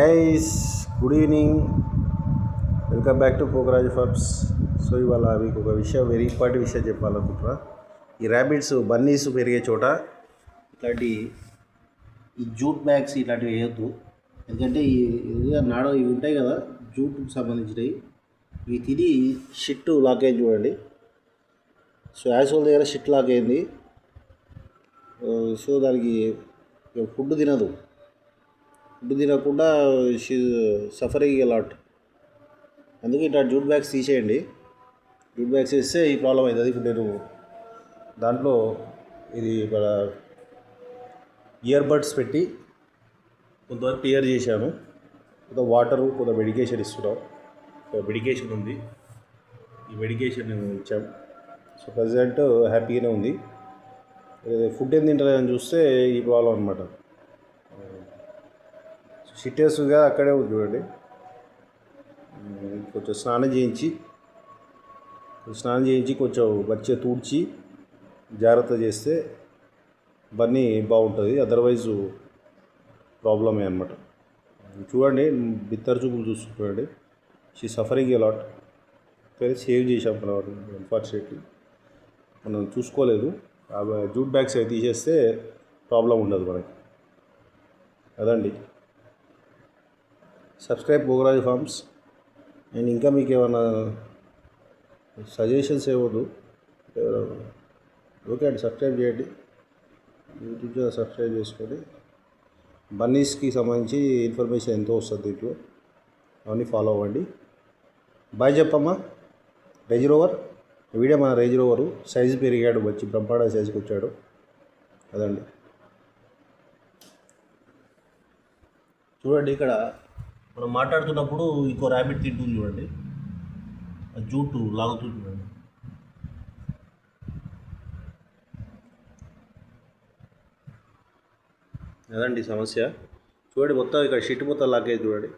Guys, good evening. Welcome back to Pokaraju farms. So ఇవాళ మీకు ఒక విషయం, వెరీ ఇంపార్టెంట్ విషయం చెప్పాలనుకుంటున్నా. ఈ ర్యాబిట్స్, బన్నీస్ పెరిగే చోట ఇట్లాంటి ఈ జూట్ బ్యాగ్స్ ఇట్లాంటివి వేయద్దు. ఎందుకంటే ఇవి ఉంటాయి కదా, జూట్కి సంబంధించినవి. ఇవి తిని షిట్ లాక్ అయింది చూడండి. సో యాసోల్ దగ్గర షిట్ లాక్ అయింది. సో దానికి ఫుడ్ తినదు. ఫుడ్ తినకుండా షీ సఫరింగ్ అలాట్. అందుకే ఇట్లా జూట్ బ్యాగ్స్ తీసేయండి. జూట్ బ్యాగ్స్ వేస్తే ఈ ప్రాబ్లం అవుతుంది. ఇప్పుడు నేను దాంట్లో ఇది మన ఇయర్ బడ్స్ పెట్టి కొంతవరకు క్లియర్ చేశాను. కొంత వాటరు, కొంత మెడికేషన్ ఇస్తున్నాం. మెడికేషన్ ఉంది, ఈ మెడికేషన్ ఇచ్చాం. సో ప్రజెంట్ హ్యాపీగానే ఉంది. ఫుడ్ ఏం తింటలేదని చూస్తే ఈ ప్రాబ్లం అనమాట. షిట్టేస్గా అక్కడే ఉంది చూడండి. కొంచెం స్నానం చేయించి కొంచెం మంచిగా తూడ్చి జాగ్రత్త చేస్తే బన్నీ బాగుంటుంది. అదర్వైజు ప్రాబ్లమే అనమాట. చూడండి, బిత్తర చూపులు చూస్తూ చూడండి. She suffering allot. సేవ్ చేసాం మనం, అన్ఫార్చునేట్లీ మనం చూసుకోలేదు. జూట్ బ్యాగ్స్ అవి తీసేస్తే ప్రాబ్లం ఉండదు మనకి. అదండి. Subscribe పోకరాజు forms. అండ్ ఇంకా మీకు ఏమైనా సజెషన్స్ ఇవ్వద్దు, ఓకే అండి, సబ్స్క్రైబ్ చేయండి. యూట్యూబ్ ఛానల్ సబ్స్క్రైబ్ చేసుకొని బన్నీస్కి సంబంధించి ఇన్ఫర్మేషన్ ఎంతో వస్తుంది దీంట్లో, అవన్నీ ఫాలో అవ్వండి. బాయ్ చెప్పమ్మా. రేంజ్ రోవర్ వీడియో, మన రేంజ్ రోవరు సైజు పెరిగాడు, వచ్చి బ్రహ్మాండ సైజుకి వచ్చాడు. అదండి. చూడండి, ఇక్కడ మనం మాట్లాడుతున్నప్పుడు ఇంకో ర్యాబిట్ తింటుంది చూడండి, జూటు లాగుతుంది చూడండి. అదండి సమస్య. చూడండి, మొత్తం ఇక్కడ షిట్ మొత్తం లాగేది చూడండి.